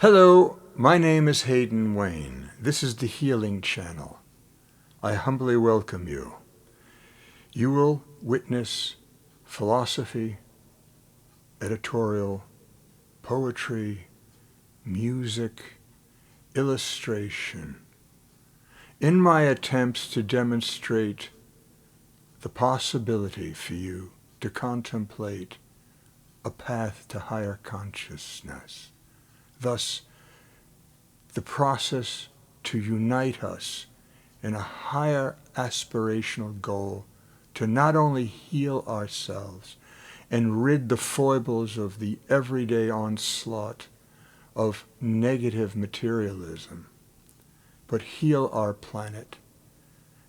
Hello, my name is Hayden Wayne. This is the Healing Channel. I humbly welcome you. You will witness philosophy, editorial, poetry, music, illustration, in my attempts to demonstrate the possibility for you to contemplate a path to higher consciousness. Thus, the process to unite us in a higher aspirational goal to not only heal ourselves and rid the foibles of the everyday onslaught of negative materialism, but heal our planet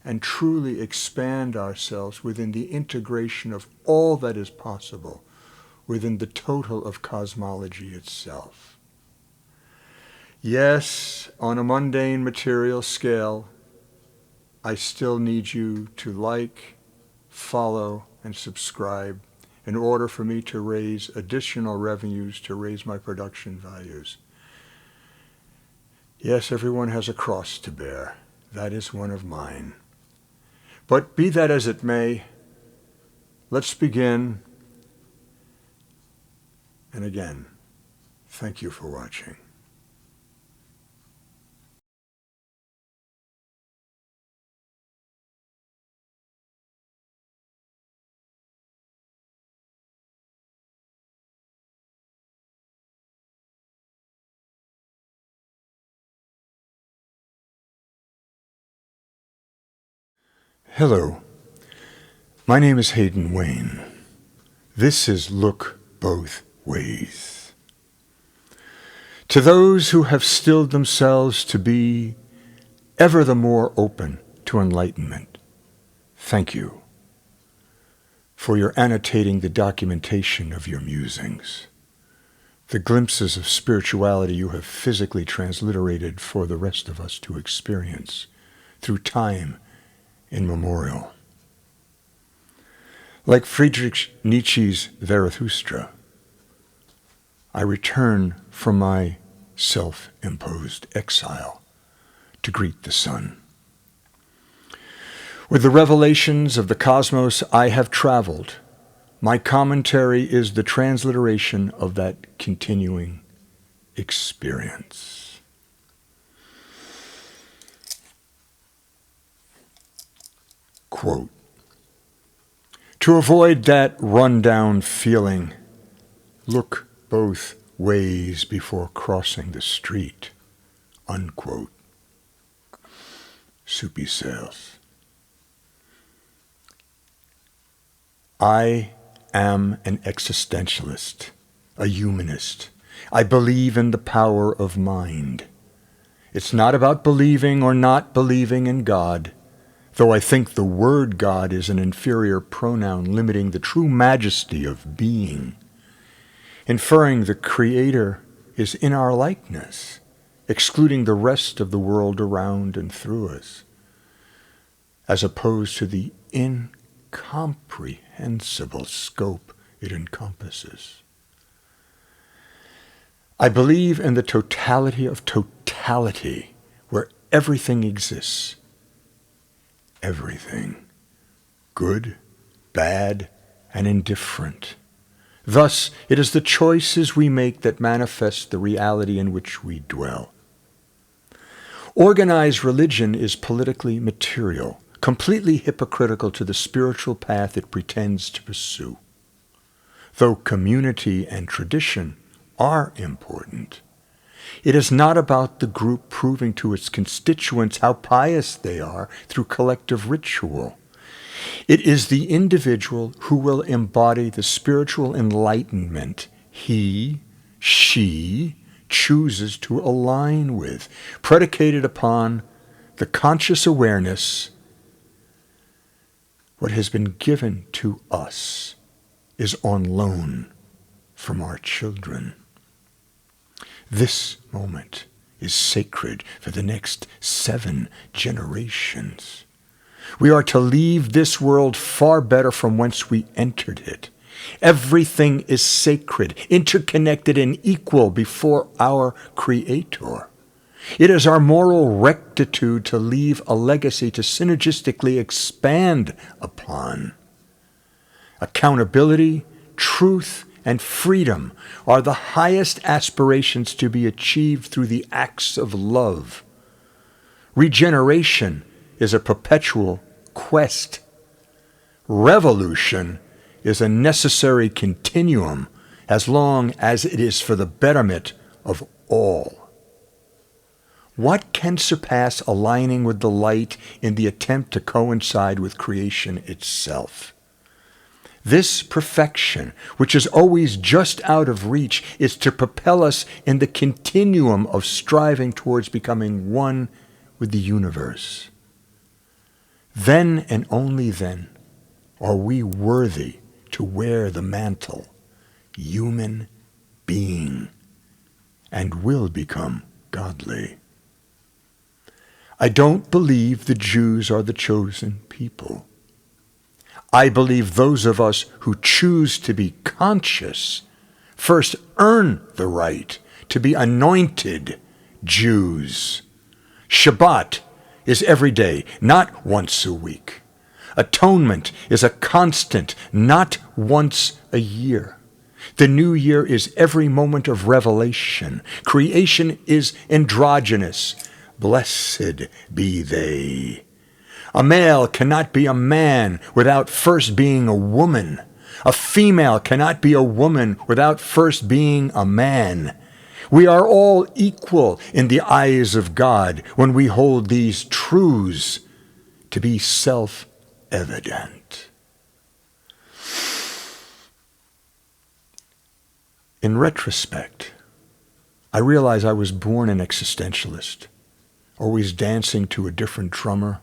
and truly expand ourselves within the integration of all that is possible within the total of cosmology itself. Yes, on a mundane material scale, I still need you to like, follow, and subscribe in order for me to raise additional revenues to raise my production values. Yes, everyone has a cross to bear. That is one of mine. But be that as it may, let's begin. And again, thank you for watching. Hello, my name is Hayden Wayne. This is Look Both Ways. To those who have stilled themselves to be ever the more open to enlightenment, thank you for your annotating the documentation of your musings, the glimpses of spirituality you have physically transliterated for the rest of us to experience through time immemorial. Like Friedrich Nietzsche's Zarathustra, I return from my self-imposed exile to greet the sun. With the revelations of the cosmos I have traveled, my commentary is the transliteration of that continuing experience. Quote, to avoid that run-down feeling, look both ways before crossing the street, unquote. Soupy Sales. I am an existentialist, a humanist. I believe in the power of mind. It's not about believing or not believing in God, though I think the word God is an inferior pronoun limiting the true majesty of being, inferring the Creator is in our likeness, excluding the rest of the world around and through us, as opposed to the incomprehensible scope it encompasses. I believe in the totality of totality, where everything exists. Everything, good, bad, and indifferent. Thus, it is the choices we make that manifest the reality in which we dwell. Organized religion is politically material, completely hypocritical to the spiritual path it pretends to pursue. Though community and tradition are important, it is not about the group proving to its constituents how pious they are through collective ritual. It is the individual who will embody the spiritual enlightenment he, she chooses to align with, predicated upon the conscious awareness what has been given to us is on loan from our children. This moment is sacred for the next 7 generations. We are to leave this world far better from whence we entered it, Everything is sacred, interconnected, and equal before our Creator. It is our moral rectitude to leave a legacy to synergistically expand upon. Accountability, truth, and freedom are the highest aspirations to be achieved through the acts of love. Regeneration is a perpetual quest. Revolution is a necessary continuum as long as it is for the betterment of all. What can surpass aligning with the light in the attempt to coincide with creation itself? This perfection, which is always just out of reach, is to propel us in the continuum of striving towards becoming one with the universe. Then and only then are we worthy to wear the mantle, human being, and will become godly. I don't believe the Jews are the chosen people. I believe those of us who choose to be conscious first earn the right to be anointed Jews. Shabbat is every day, not once a week. Atonement is a constant, not once a year. The new year is every moment of revelation. Creation is androgynous. Blessed be they. A male cannot be a man without first being a woman. A female cannot be a woman without first being a man. We are all equal in the eyes of God when we hold these truths to be self-evident. In retrospect, I realize I was born an existentialist, always dancing to a different drummer,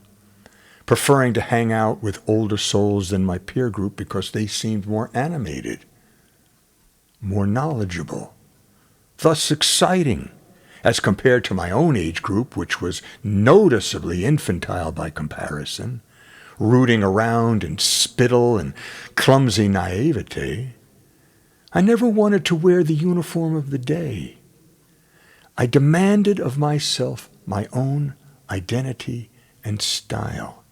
preferring to hang out with older souls than my peer group because they seemed more animated, more knowledgeable, thus exciting as compared to my own age group, which was noticeably infantile by comparison, rooting around in spittle and clumsy naivete. I never wanted to wear the uniform of the day. I demanded of myself my own identity and style,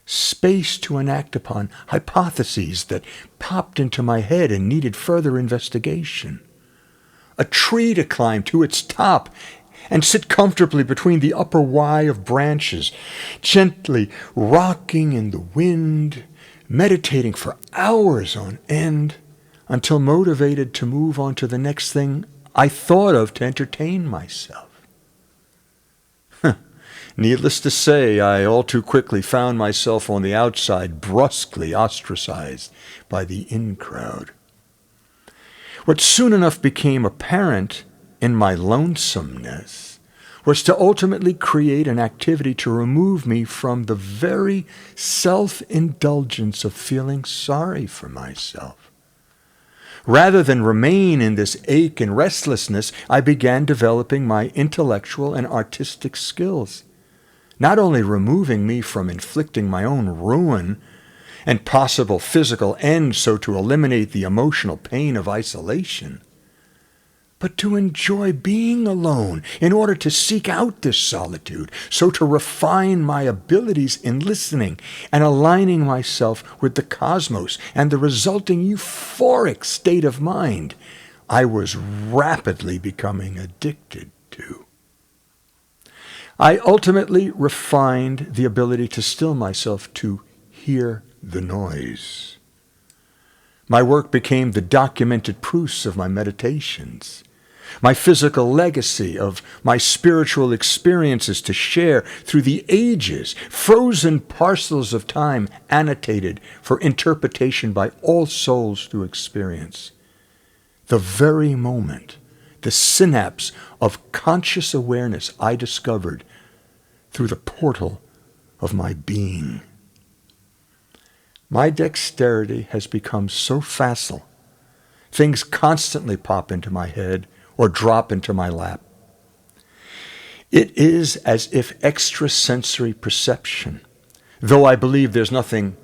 space to enact upon hypotheses that popped into my head and needed further investigation, a tree to climb to its top and sit comfortably between the upper Y of branches, gently rocking in the wind, meditating for hours on end, until motivated to move on to the next thing I thought of to entertain myself. Needless to say, I all too quickly found myself on the outside, brusquely ostracized by the in-crowd. What soon enough became apparent in my lonesomeness was to ultimately create an activity to remove me from the very self-indulgence of feeling sorry for myself. Rather than remain in this ache and restlessness, I began developing my intellectual and artistic skills, not only removing me from inflicting my own ruin and possible physical end so to eliminate the emotional pain of isolation, but to enjoy being alone in order to seek out this solitude, so to refine my abilities in listening and aligning myself with the cosmos and the resulting euphoric state of mind I was rapidly becoming addicted to. I ultimately refined the ability to still myself to hear the noise. My work became the documented proofs of my meditations, my physical legacy of my spiritual experiences to share through the ages, frozen parcels of time annotated for interpretation by all souls through experience. The very moment, the synapse of conscious awareness I discovered through the portal of my being. My dexterity has become so facile, things constantly pop into my head or drop into my lap. It is as if extrasensory perception, though I believe there's nothing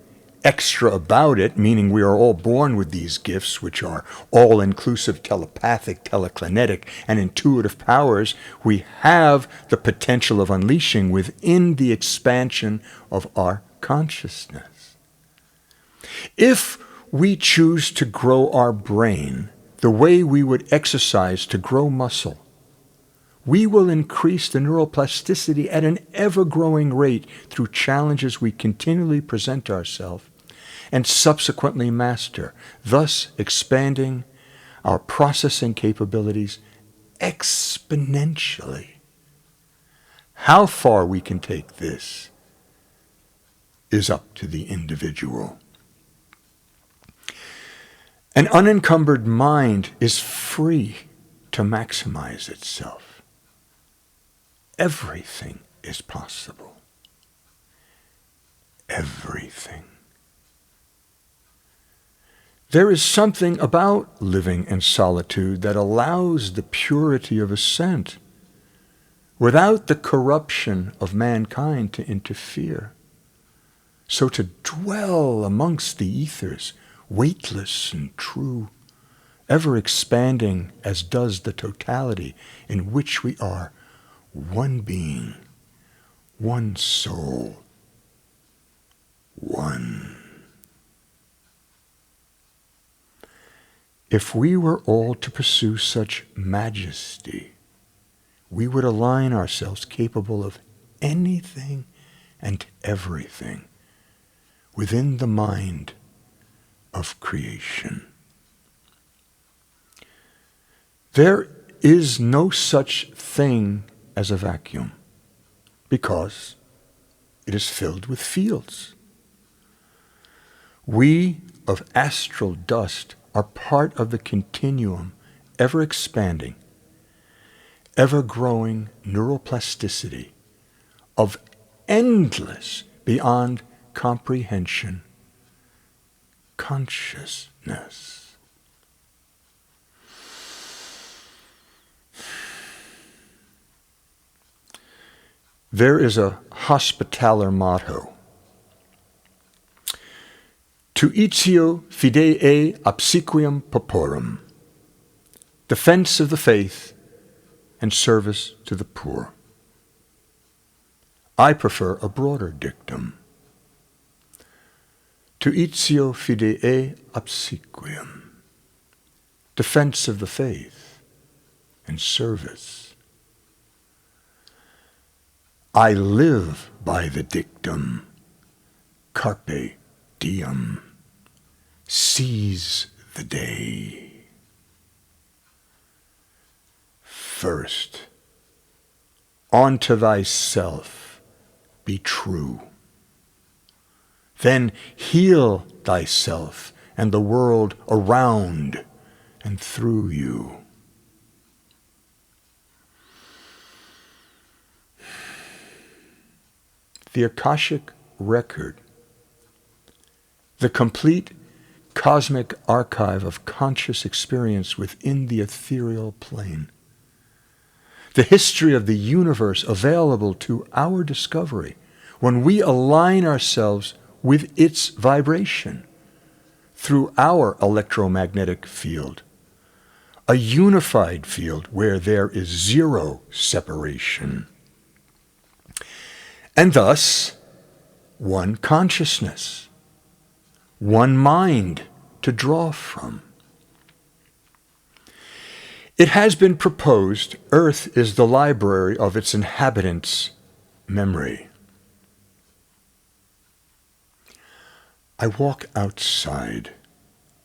extra about it, meaning we are all born with these gifts, which are all-inclusive telepathic, telekinetic, and intuitive powers, we have the potential of unleashing within the expansion of our consciousness. If we choose to grow our brain the way we would exercise to grow muscle, we will increase the neuroplasticity at an ever-growing rate through challenges we continually present ourselves and subsequently master, thus expanding our processing capabilities exponentially. How far we can take this is up to the individual. An unencumbered mind is free to maximize itself. Everything is possible. Everything. There is something about living in solitude that allows the purity of ascent without the corruption of mankind to interfere. So to dwell amongst the ethers, weightless and true, ever expanding as does the totality in which we are, one being, one soul, one. If we were all to pursue such majesty, we would align ourselves capable of anything and everything within the mind of creation. There is no such thing as a vacuum, because it is filled with fields. We of astral dust are part of the continuum, ever expanding, ever growing neuroplasticity of endless, beyond comprehension, consciousness. There is a hospitaller motto: Tuitio fidei obsequium pauperum, defense of the faith and service to the poor. I prefer a broader dictum: Tuitio fidei obsequium, defense of the faith and service. I live by the dictum, carpe diem, seize the day. First, unto thyself be true. Then heal thyself and the world around and through you. The Akashic Record, the complete cosmic archive of conscious experience within the ethereal plane, the history of the universe available to our discovery when we align ourselves with its vibration through our electromagnetic field, a unified field where there is zero separation. And thus, one consciousness, one mind to draw from. It has been proposed Earth is the library of its inhabitants' memory. I walk outside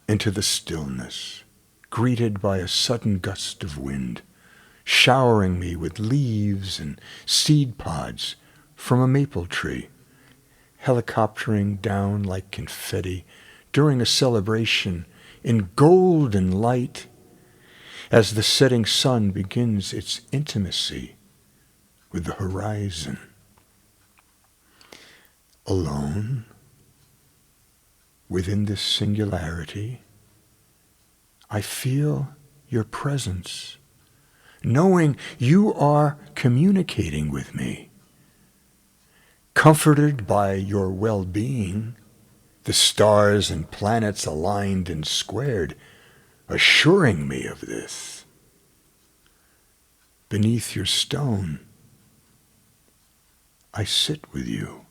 into the stillness, greeted by a sudden gust of wind, showering me with leaves and seed pods from a maple tree, helicoptering down like confetti during a celebration in golden light as the setting sun begins its intimacy with the horizon. Alone, within this singularity, I feel your presence, knowing you are communicating with me, comforted by your well-being the stars and planets aligned and squared, assuring me of this. Beneath your stone, I sit with you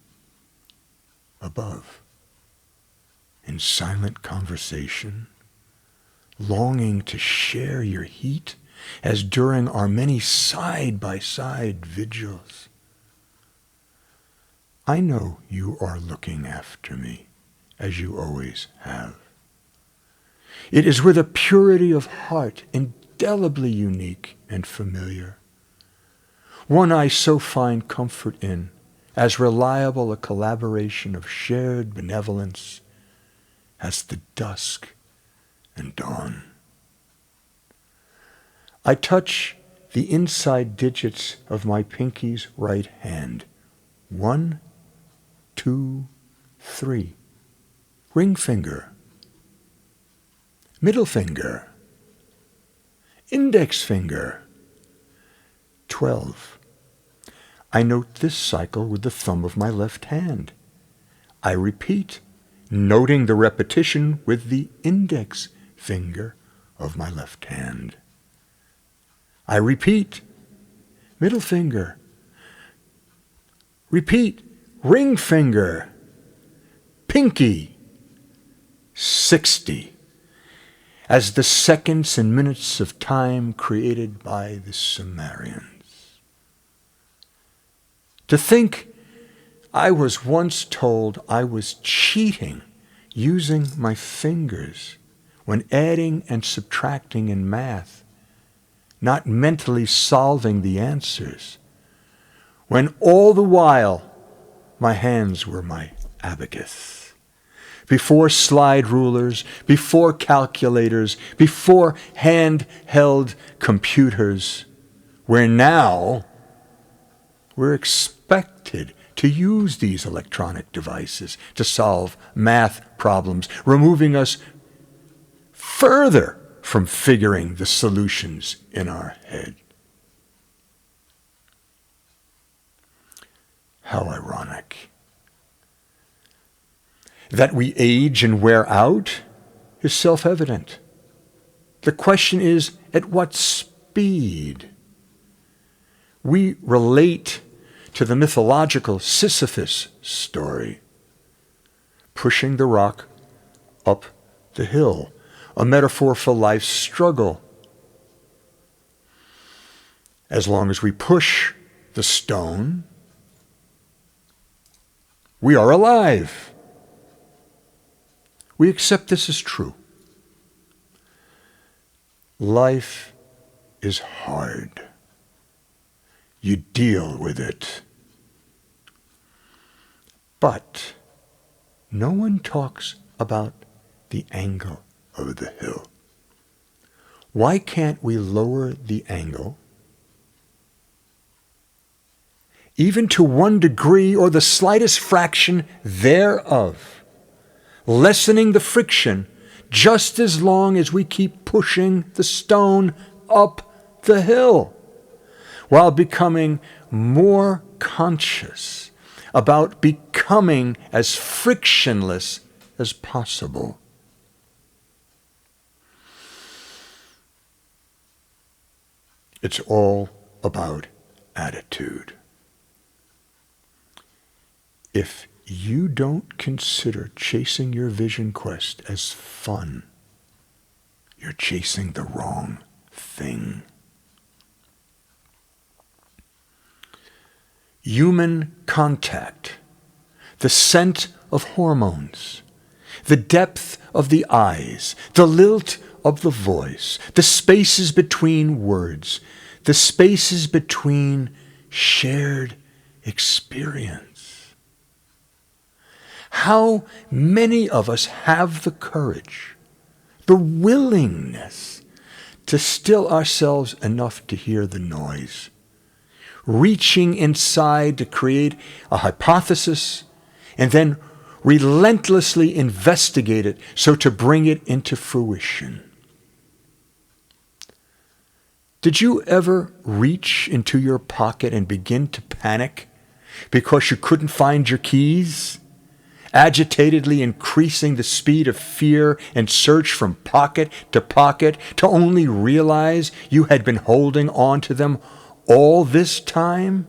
above in silent conversation, longing to share your heat as during our many side-by-side vigils. I know you are looking after me, as you always have. It is with a purity of heart indelibly unique and familiar, one I so find comfort in, as reliable a collaboration of shared benevolence as the dusk and dawn. I touch the inside digits of my pinky's right hand. 1, 2, 3. Ring finger. Middle finger. Index finger. 12. I note this cycle with the thumb of my left hand. I repeat, noting the repetition with the index finger of my left hand. I repeat, middle finger. Repeat, ring finger. Pinky. 60. As the seconds and minutes of time created by the Sumerians. To think I was once told I was cheating using my fingers when adding and subtracting in math, not mentally solving the answers, when all the while my hands were my abacus. Before slide rulers, before calculators, before handheld computers, where now we're expected to use these electronic devices to solve math problems, removing us further from figuring the solutions in our head. How ironic. That we age and wear out is self-evident. The question is, at what speed? We relate to the mythological Sisyphus story, pushing the rock up the hill, a metaphor for life's struggle. As long as we push the stone, we are alive. We accept this as true. Life is hard. You deal with it. But no one talks about the angle of the hill. Why can't we lower the angle, even to 1 degree or the slightest fraction thereof, lessening the friction just as long as we keep pushing the stone up the hill, while becoming more conscious about becoming as frictionless as possible. It's all about attitude. If you don't consider chasing your vision quest as fun, you're chasing the wrong thing. Human contact, the scent of hormones, the depth of the eyes, the lilt of the voice, the spaces between words, the spaces between shared experience. How many of us have the courage, the willingness to still ourselves enough to hear the noise, reaching inside to create a hypothesis and then relentlessly investigate it so to bring it into fruition? Did you ever reach into your pocket and begin to panic because you couldn't find your keys? agitatedly increasing the speed of fear and search from pocket to only realize you had been holding on to them all this time?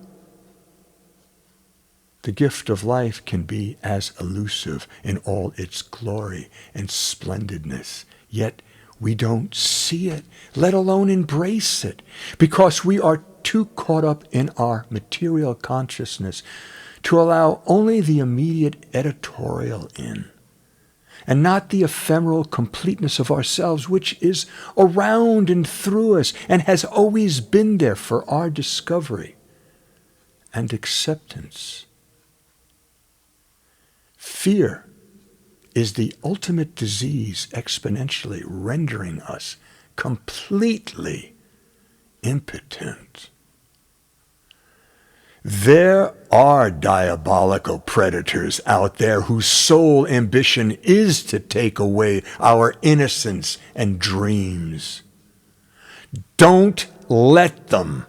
The gift of life can be as elusive in all its glory and splendidness, yet we don't see it, let alone embrace it, because we are too caught up in our material consciousness to allow only the immediate editorial in, and not the ephemeral completeness of ourselves, which is around and through us and has always been there for our discovery and acceptance. Fear is the ultimate disease, exponentially rendering us completely impotent. There are diabolical predators out there whose sole ambition is to take away our innocence and dreams. Don't let them.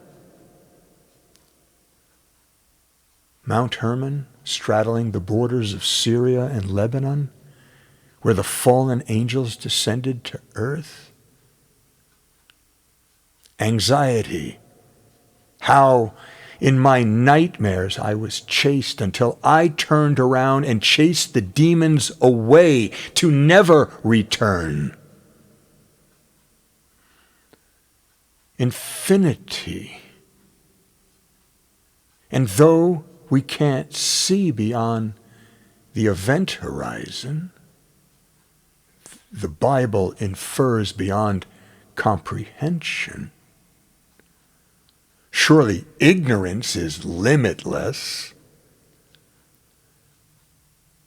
Mount Hermon, straddling the borders of Syria and Lebanon, where the fallen angels descended to earth. Anxiety. How in my nightmares I was chased until I turned around and chased the demons away to never return. Infinity. And though we can't see beyond the event horizon, the Bible infers beyond comprehension. Surely ignorance is limitless.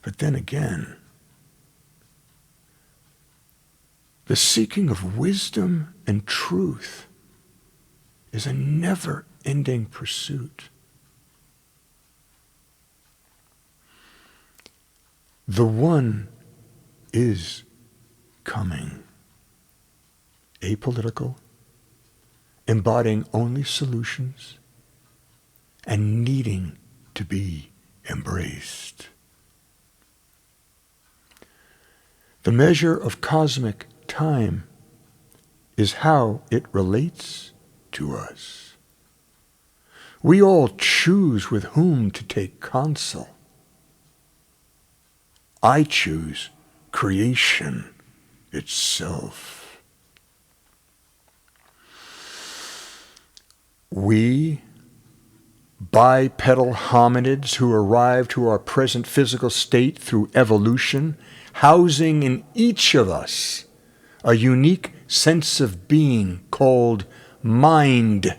But then again, the seeking of wisdom and truth is a never-ending pursuit. The one is coming, apolitical, embodying only solutions, and needing to be embraced. The measure of cosmic time is how it relates to us. We all choose with whom to take counsel. I choose creation itself. We, bipedal hominids who arrive to our present physical state through evolution, housing in each of us a unique sense of being called mind,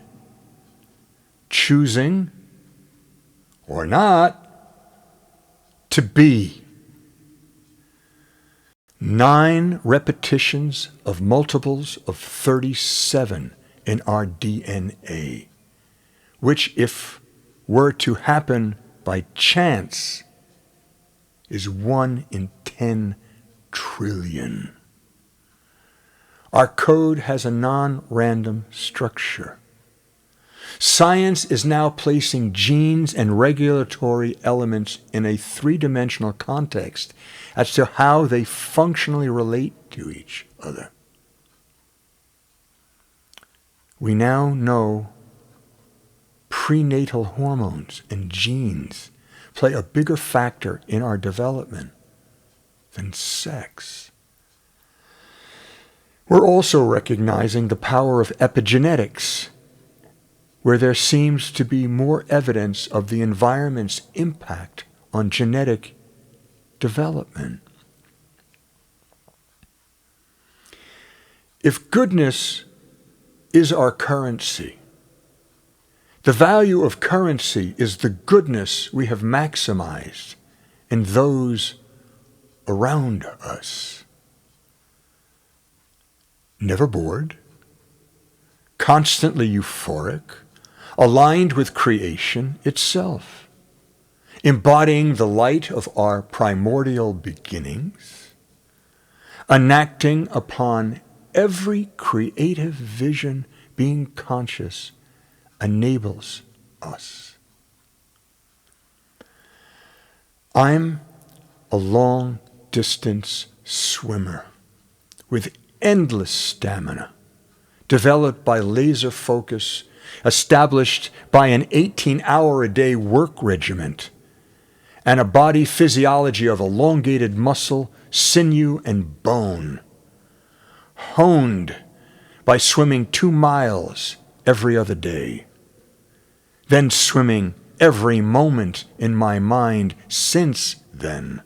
choosing, or not, to be. 9 repetitions of multiples of 37 in our DNA, which, if were to happen by chance, is 1 in 10 trillion. Our code has a non-random structure. Science is now placing genes and regulatory elements in a 3-dimensional context as to how they functionally relate to each other. We now know prenatal hormones and genes play a bigger factor in our development than sex. We're also recognizing the power of epigenetics, where there seems to be more evidence of the environment's impact on genetic development. If goodness is our currency, the value of currency is the goodness we have maximized in those around us. Never bored, constantly euphoric, aligned with creation itself, embodying the light of our primordial beginnings, enacting upon every creative vision being conscious enables us. I'm a long-distance swimmer with endless stamina, developed by laser focus, established by an 18-hour-a-day work regiment, and a body physiology of elongated muscle, sinew, and bone, honed by swimming 2 miles every other day, then swimming every moment in my mind since then,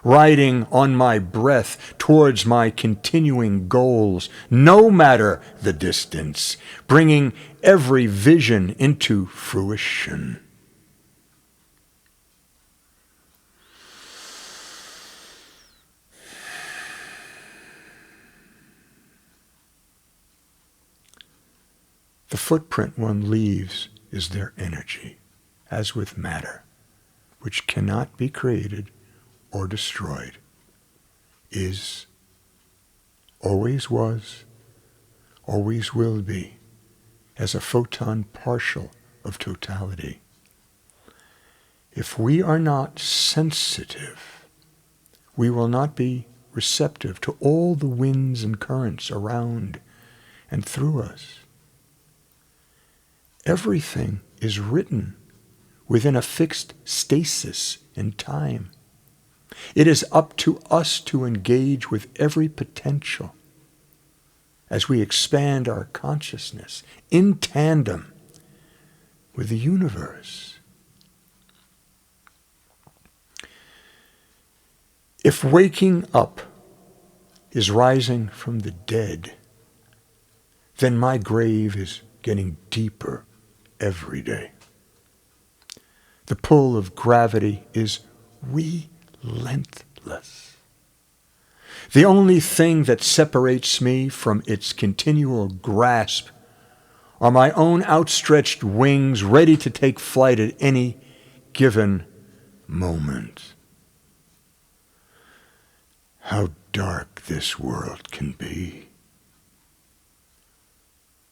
riding on my breath towards my continuing goals, no matter the distance, bringing every vision into fruition. The footprint one leaves is their energy, as with matter, which cannot be created or destroyed, is, always was, always will be, as a photon partial of totality. If we are not sensitive, we will not be receptive to all the winds and currents around and through us. Everything is written within a fixed stasis in time. It is up to us to engage with every potential as we expand our consciousness in tandem with the universe. If waking up is rising from the dead, then my grave is getting deeper every day. The pull of gravity is relentless. The only thing that separates me from its continual grasp are my own outstretched wings, ready to take flight at any given moment. How dark this world can be.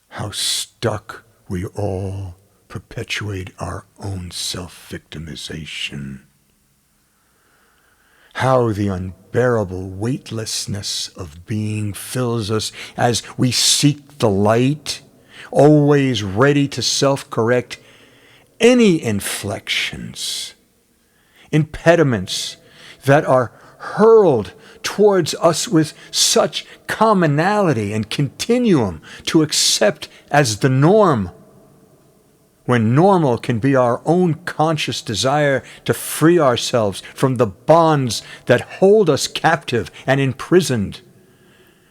How stuck we all perpetuate our own self-victimization. How the unbearable weightlessness of being fills us as we seek the light, always ready to self-correct any inflections, impediments that are hurled towards us with such commonality and continuum to accept as the norm, when normal can be our own conscious desire to free ourselves from the bonds that hold us captive and imprisoned,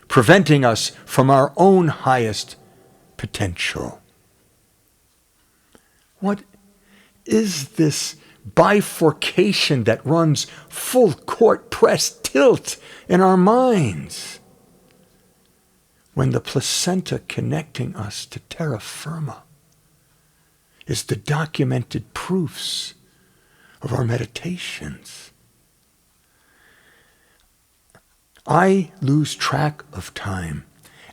preventing us from our own highest potential. What is this bifurcation that runs full court press tilt in our minds, when the placenta connecting us to terra firma is the documented proofs of our meditations? I lose track of time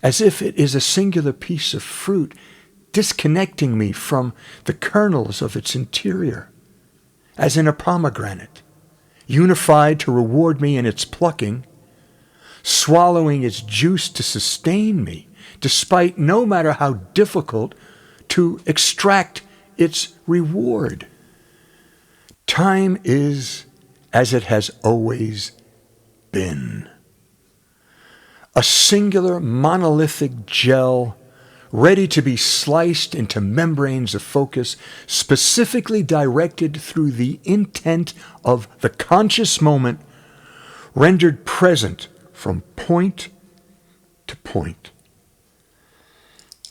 as if it is a singular piece of fruit disconnecting me from the kernels of its interior, as in a pomegranate, unified to reward me in its plucking, swallowing its juice to sustain me, despite no matter how difficult to extract its reward. Time is as it has always been. A singular monolithic gel ready to be sliced into membranes of focus, specifically directed through the intent of the conscious moment, rendered present from point to point.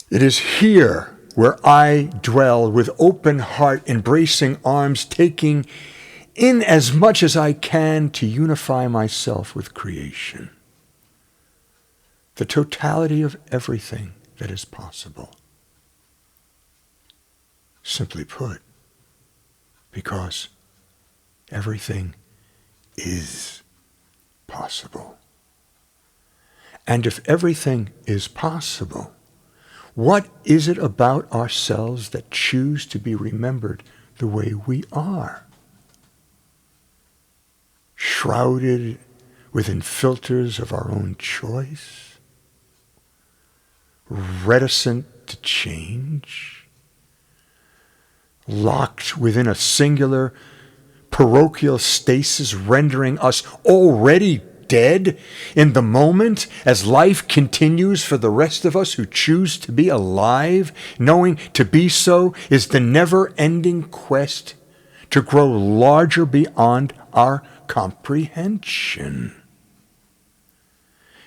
It is here where I dwell with open heart, embracing arms, taking in as much as I can to unify myself with creation. The totality of everything that is possible. Simply put, because everything is possible. And if everything is possible, what is it about ourselves that choose to be remembered the way we are? shrouded within filters of our own choice, reticent to change, locked within a singular parochial stasis, rendering us already dead in the moment as life continues for the rest of us who choose to be alive, knowing to be so is the never-ending quest to grow larger beyond our comprehension.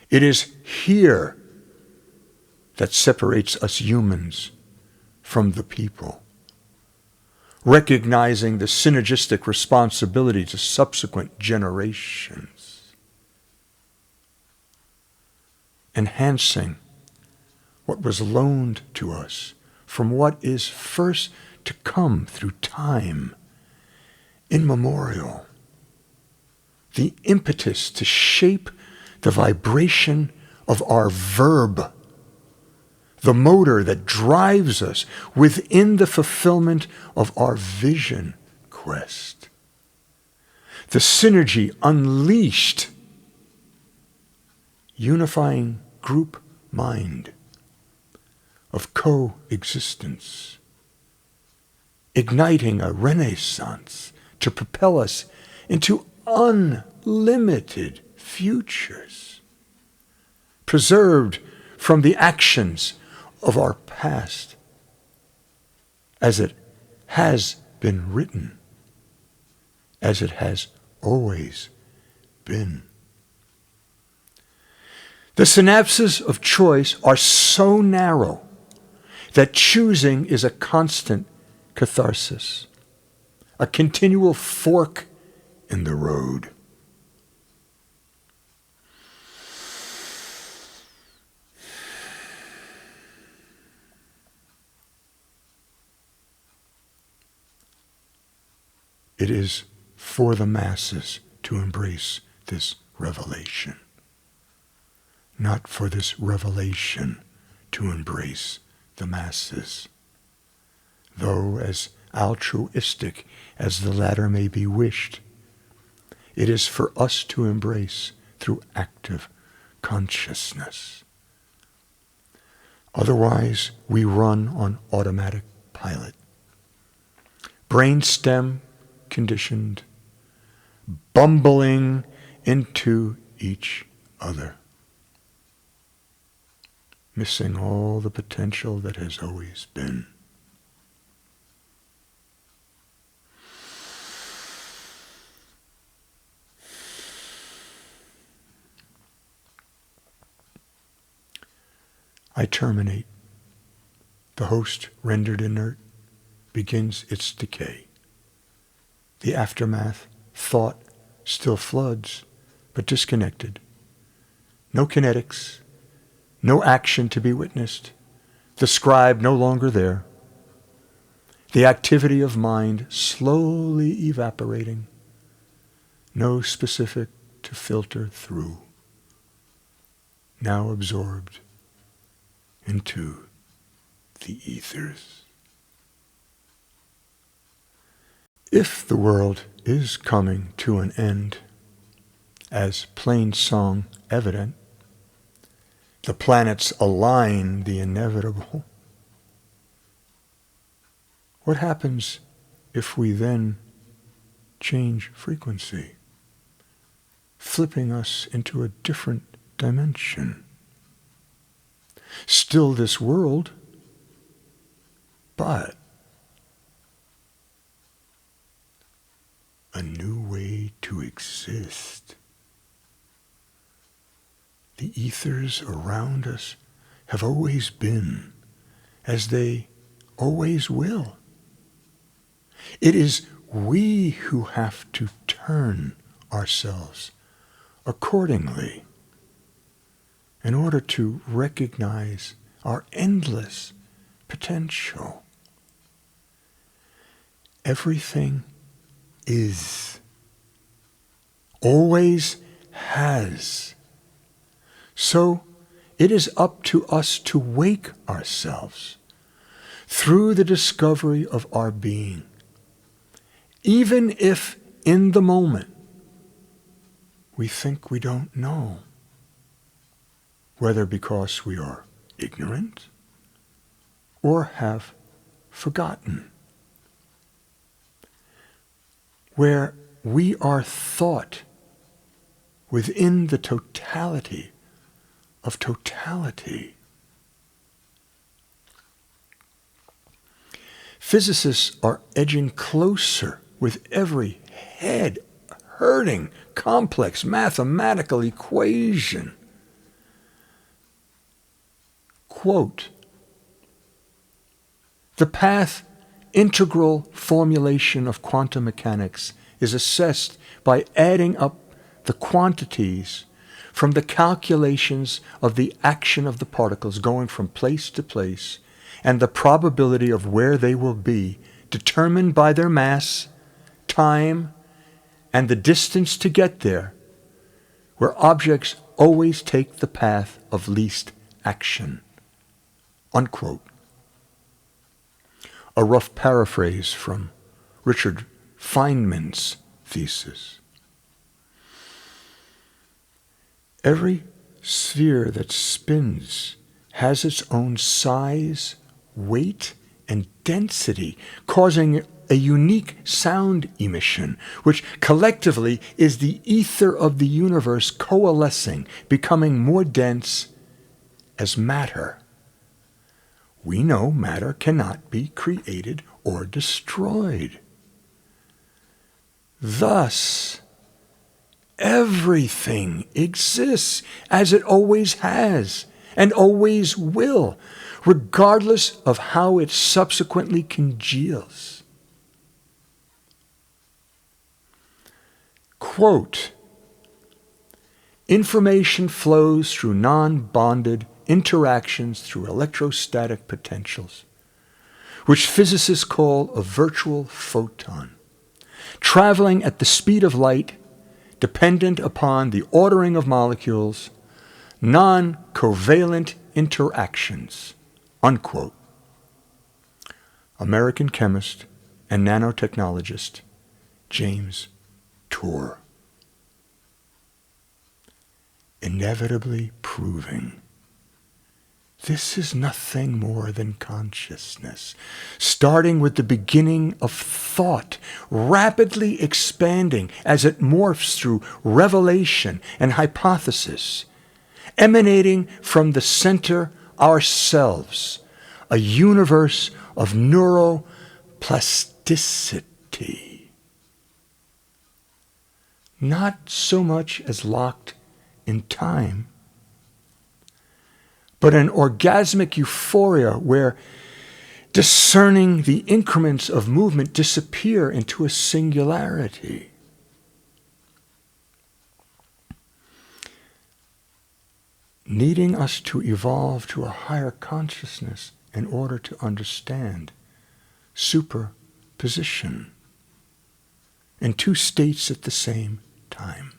It is here that separates us humans from the people, recognizing the synergistic responsibility to subsequent generations, enhancing what was loaned to us from what is first to come through time immemorial, the impetus to shape the vibration of our verb, the motor that drives us within the fulfillment of our vision quest, the synergy unleashed, unifying group mind of coexistence, igniting a renaissance to propel us into unlimited futures, preserved from the actions of our past, as it has been written, as it has always been. The synapses of choice are so narrow that choosing is a constant catharsis, a continual fork in the road. It is for the masses to embrace this revelation, not for this revelation to embrace the masses. Though as altruistic as the latter may be wished, it is for us to embrace through active consciousness. Otherwise, we run on automatic pilot, brainstem conditioned, bumbling into each other, missing all the potential that has always been. I terminate. The host, rendered inert, begins its decay. The aftermath, thought, still floods, but disconnected. No kinetics, no action to be witnessed. The scribe no longer there. The activity of mind slowly evaporating. No specific to filter through. Now absorbed into the ethers. If the world is coming to an end, as plain song evident, the planets align the inevitable, what happens if we then change frequency, flipping us into a different dimension? Still this world, but a new way to exist. The ethers around us have always been, as they always will. It is we who have to turn ourselves accordingly in order to recognize our endless potential. Everything is, always has. So it is up to us to wake ourselves through the discovery of our being, even if in the moment we think we don't know, whether because we are ignorant or have forgotten. Where we are thought within the totality of totality. Physicists are edging closer with every head-hurting, complex mathematical equation. Quote, the path integral formulation of quantum mechanics is assessed by adding up the quantities from the calculations of the action of the particles going from place to place and the probability of where they will be, determined by their mass, time, and the distance to get there, where objects always take the path of least action. Unquote. A rough paraphrase from Richard Feynman's thesis. Every sphere that spins has its own size, weight, and density, causing a unique sound emission, which collectively is the ether of the universe coalescing, becoming more dense as matter. We know matter cannot be created or destroyed. Thus, everything exists as it always has and always will, regardless of how it subsequently congeals. Quote, information flows through non-bonded interactions through electrostatic potentials, which physicists call a virtual photon, traveling at the speed of light, dependent upon the ordering of molecules, non-covalent interactions, unquote. American chemist and nanotechnologist James Tour. Inevitably proving this is nothing more than consciousness, starting with the beginning of thought, rapidly expanding as it morphs through revelation and hypothesis, emanating from the center ourselves, a universe of neuroplasticity. Not so much as locked in time, but an orgasmic euphoria where discerning the increments of movement disappear into a singularity. Needing us to evolve to a higher consciousness in order to understand superposition in two states at the same time,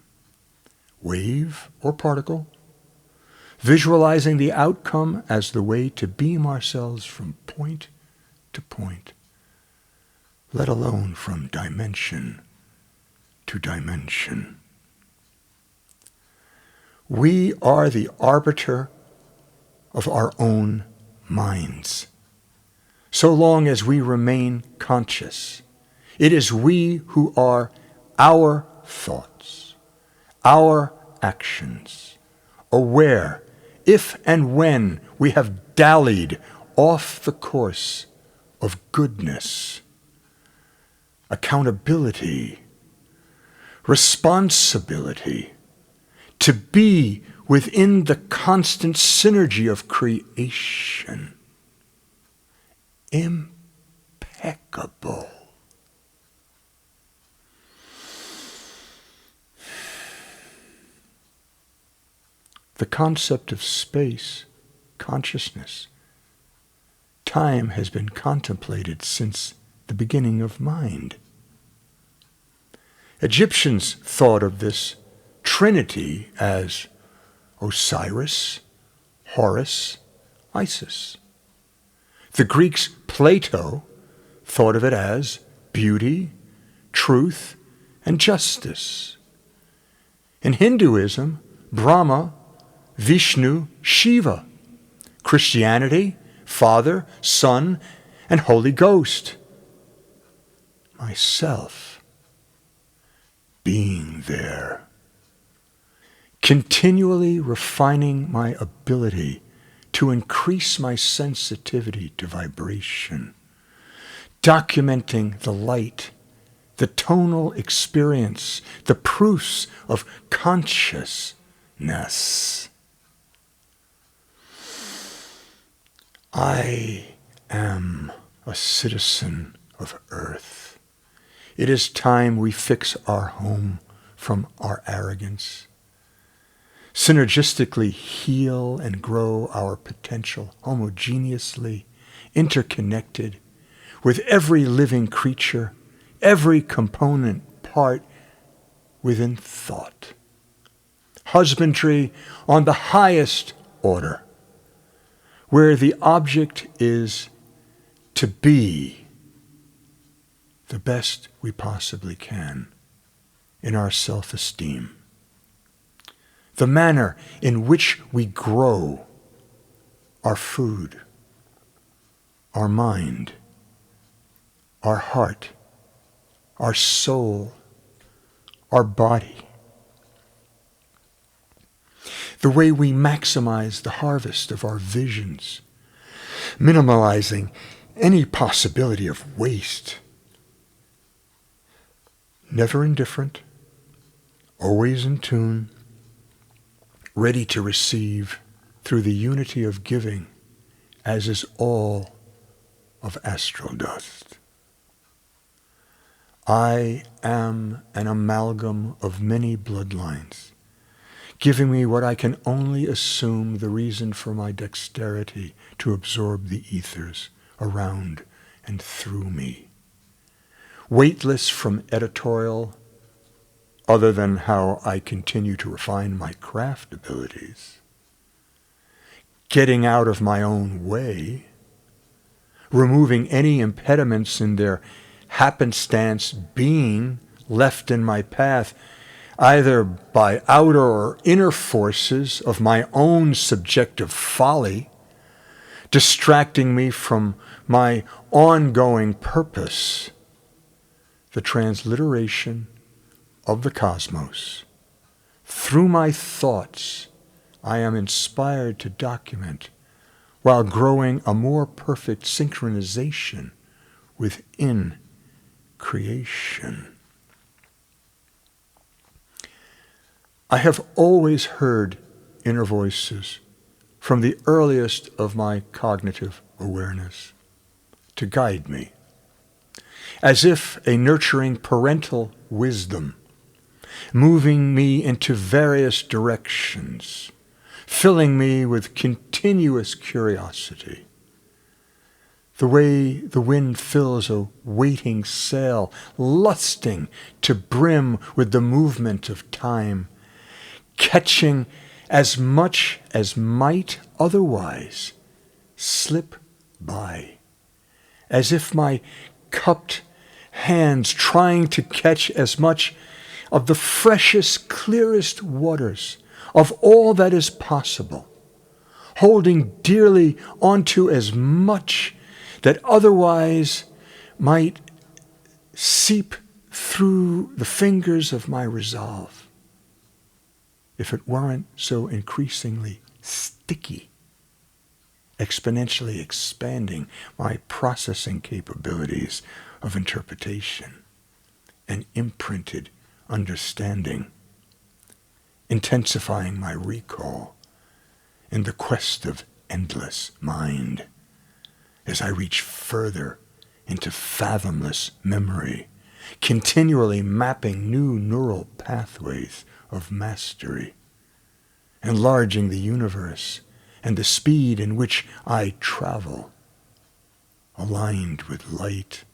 wave or particle, visualizing the outcome as the way to beam ourselves from point to point, let alone from dimension to dimension. We are the arbiter of our own minds. So long as we remain conscious, it is we who are our thoughts, our actions, aware if and when we have dallied off the course of goodness, accountability, responsibility, to be within the constant synergy of creation. Impeccable. The concept of space, consciousness, time has been contemplated since the beginning of mind. Egyptians thought of this trinity as Osiris, Horus, Isis. The Greeks, Plato, thought of it as beauty, truth, and justice. In Hinduism, Brahma, Vishnu, Shiva. Christianity, Father, Son, and Holy Ghost. Myself being there. Continually refining my ability to increase my sensitivity to vibration. Documenting the light, the tonal experience, the proofs of consciousness. I am a citizen of Earth. It is time we fix our home from our arrogance, synergistically heal and grow our potential homogeneously, interconnected with every living creature, every component part within thought. Husbandry on the highest order, where the object is to be the best we possibly can in our self-esteem. The manner in which we grow our food, our mind, our heart, our soul, our body. The way we maximize the harvest of our visions, minimalizing any possibility of waste. Never indifferent, always in tune, ready to receive through the unity of giving, as is all of astral dust. I am an amalgam of many bloodlines, giving me what I can only assume the reason for my dexterity to absorb the ethers around and through me. Weightless from editorial, other than how I continue to refine my craft abilities. Getting out of my own way, removing any impediments in their happenstance being left in my path, either by outer or inner forces of my own subjective folly, distracting me from my ongoing purpose, the transliteration of the cosmos. Through my thoughts, I am inspired to document while growing a more perfect synchronization within creation. I have always heard inner voices from the earliest of my cognitive awareness to guide me, as if a nurturing parental wisdom, moving me into various directions, filling me with continuous curiosity. The way the wind fills a waiting sail, lusting to brim with the movement of time, catching as much as might otherwise slip by, as if my cupped hands trying to catch as much of the freshest, clearest waters of all that is possible, holding dearly onto as much that otherwise might seep through the fingers of my resolve, if it weren't so increasingly sticky, exponentially expanding my processing capabilities of interpretation and imprinted understanding, intensifying my recall in the quest of endless mind as I reach further into fathomless memory, continually mapping new neural pathways of mastery, enlarging the universe and the speed in which I travel, aligned with light,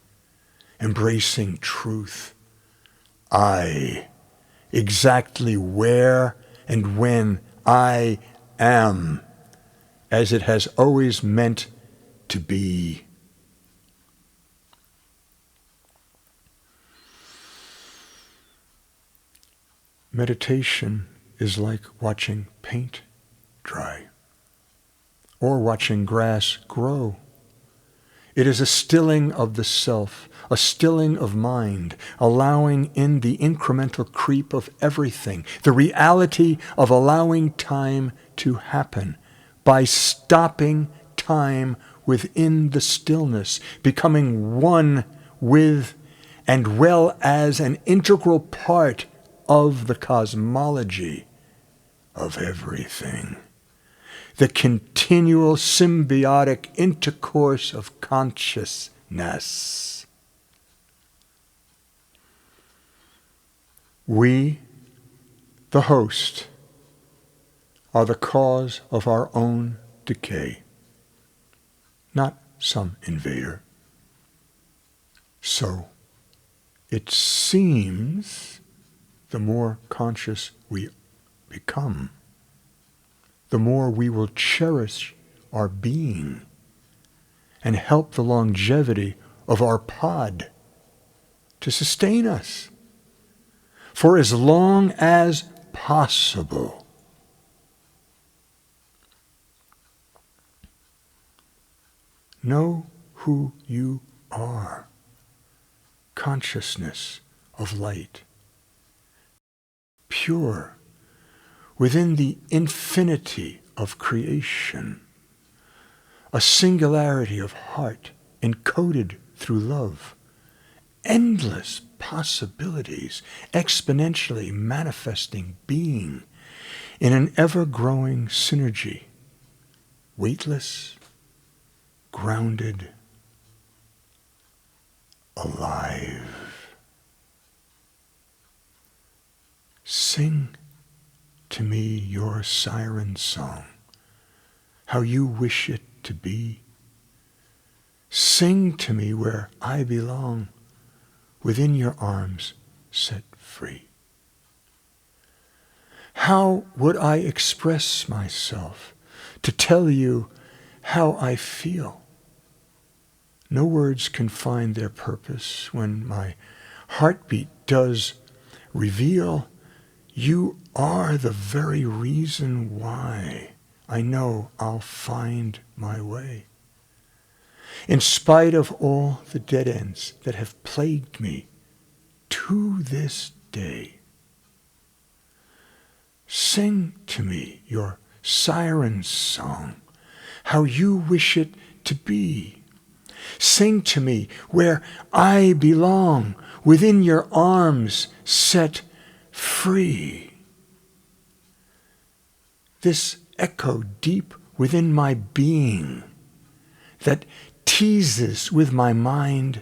embracing truth. I, exactly where and when I am, as it has always meant to be. Meditation is like watching paint dry or watching grass grow. It is a stilling of the self, a stilling of mind, allowing in the incremental creep of everything, the reality of allowing time to happen by stopping time within the stillness, becoming one with and well as an integral part of the cosmology of everything. The continual symbiotic intercourse of consciousness. We, the host, are the cause of our own decay, not some invader. So, it seems the more conscious we become, the more we will cherish our being and help the longevity of our pod to sustain us for as long as possible. Know who you are. Consciousness of light. Pure within the infinity of creation. A singularity of heart encoded through love. Endless possibilities exponentially manifesting being in an ever-growing synergy. Weightless, grounded, alive. Sing to me your siren song, how you wish it to be. Sing to me where I belong, within your arms set free. How would I express myself to tell you how I feel? No words can find their purpose when my heartbeat does reveal you are the very reason why I know I'll find my way. In spite of all the dead ends that have plagued me to this day, sing to me your siren song, how you wish it to be. Sing to me where I belong, within your arms set free. This echo deep within my being that teases with my mind.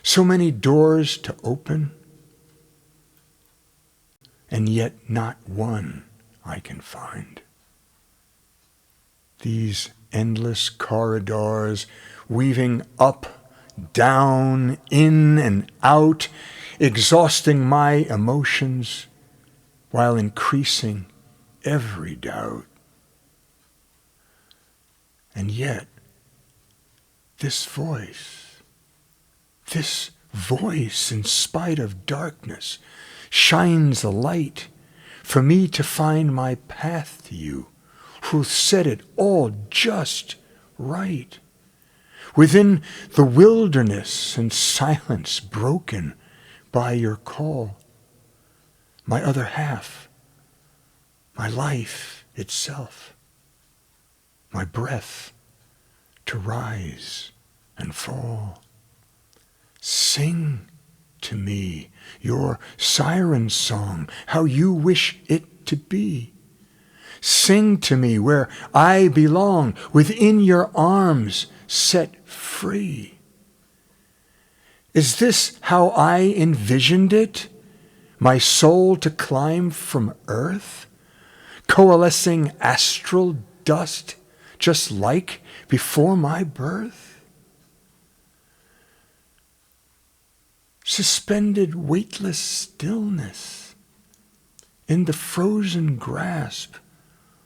So many doors to open, and yet not one I can find. These endless corridors weaving up, down, in and out, exhausting my emotions while increasing every doubt. And yet, this voice in spite of darkness shines a light for me to find my path to you, who said it all just right. Within the wilderness and silence broken by your call, my other half, my life itself, my breath to rise and fall. Sing to me your siren song, how you wish it to be. Sing to me where I belong, within your arms set free. Is this how I envisioned it? My soul to climb from earth, coalescing astral dust, just like before my birth? Suspended weightless stillness in the frozen grasp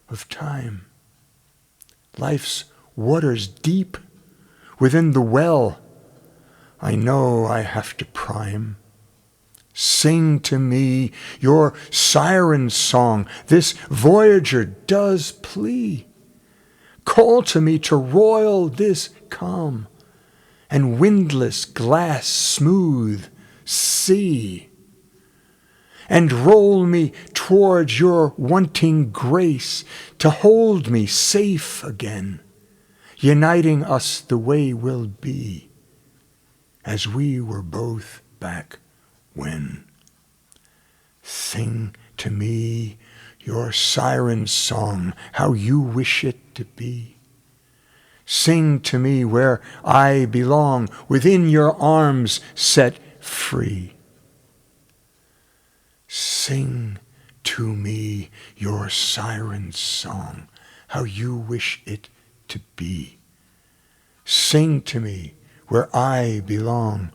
of time. Life's waters deep within the well I know I have to prime. Sing to me your siren song, this voyager does plea. Call to me to roil this calm and windless glass smooth sea, and roll me towards your wanting grace to hold me safe again, uniting us the way we'll be as we were both back when. Sing to me your siren song, how you wish it to be. Sing to me where I belong, within your arms set free. Sing to me your siren song, how you wish it to be. Sing to me where I belong,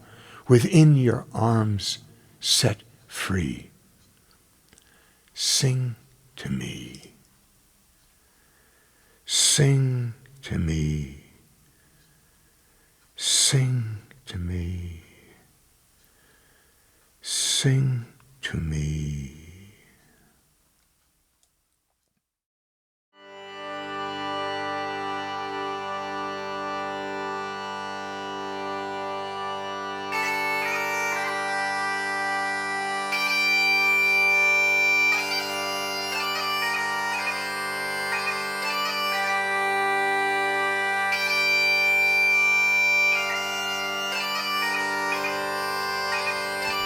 within your arms set free. Sing to me. Sing to me. Sing to me. Sing to me.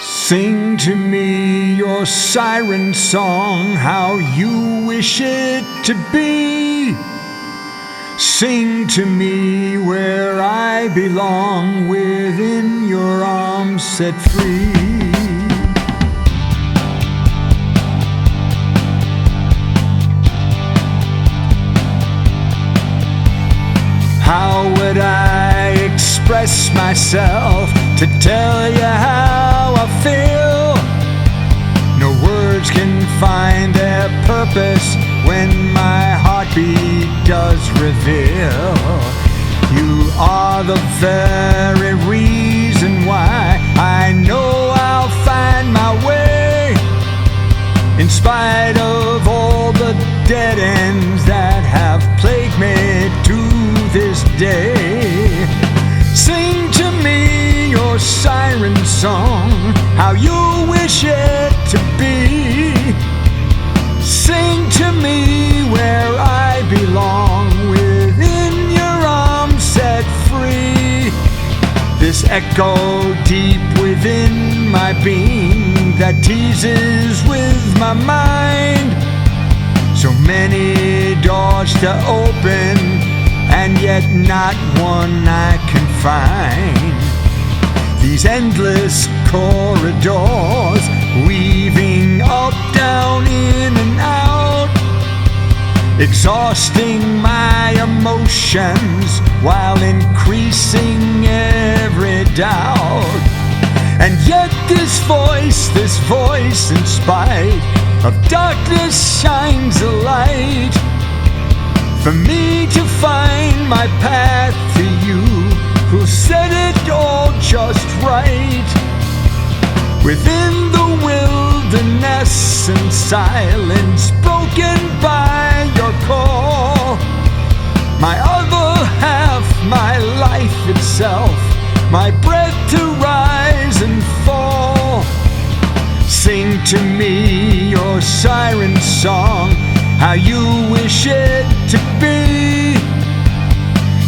Sing to me your siren song, how you wish it to be. Sing to me where I belong, within your arms set free. How would I express myself to tell you how I feel? No words can find their purpose when my heartbeat does reveal. You are the very reason why I know I'll find my way, in spite of all the dead ends that have plagued me to this day. Sing to me your siren song, how you wish it to be. Sing to me where I belong, within your arms set free. This echo deep within my being that teases with my mind. So many doors to open, and yet not one I can find. These endless corridors, weaving up, down, in and out, exhausting my emotions while increasing every doubt. And yet this voice, in spite of darkness, shines a light for me to find my path to you, who said it all just right. Within the wilderness and silence, broken by your call, my other half, my life itself, my breath to rise and fall. Sing to me your siren song, how you wish it to be.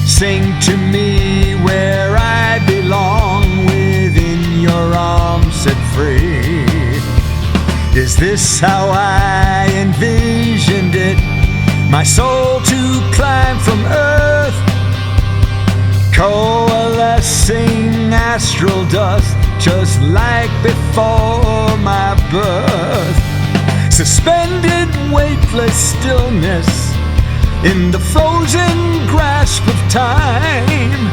Sing to me where I belong, within your arms set free. Is this how I envisioned it? My soul to climb from earth, coalescing astral dust, just like before my birth. Suspended weightless stillness in the frozen grasp of time.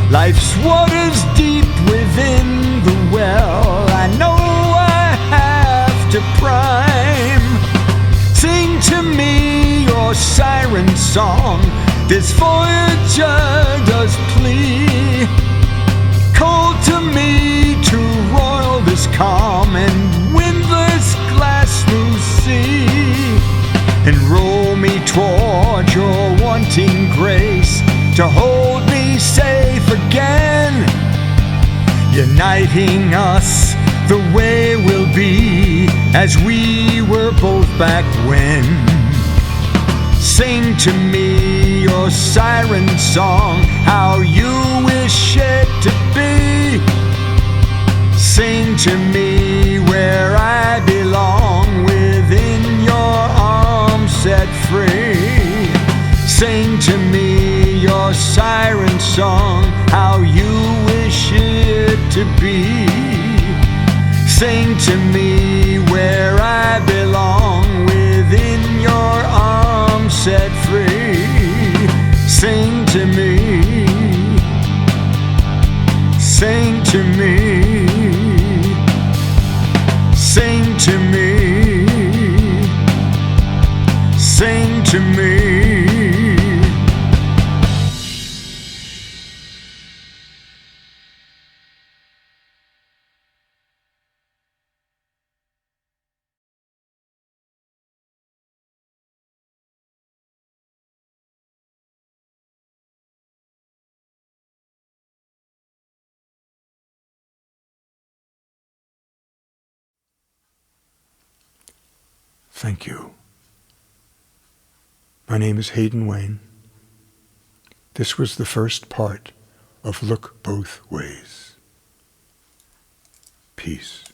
Life's waters deep within the well, I know I have to prime. Sing to me your siren song, this voyager does plea. Call to me to roil this calm and windless glass smooth sea, and roll me toward your wanting grace to hold me safe again, uniting us the way we'll be as we were both back when. Sing to me your siren song, how you wish it to be. Sing to me where I belong, within your arms set free. Sing to me your siren song, how you wish it to be. Sing to me where I belong, within your arms set free. Sing to me, sing to me, sing to me, sing to me. Thank you. My name is Hayden Wayne. This was the first part of Look Both Ways. Peace.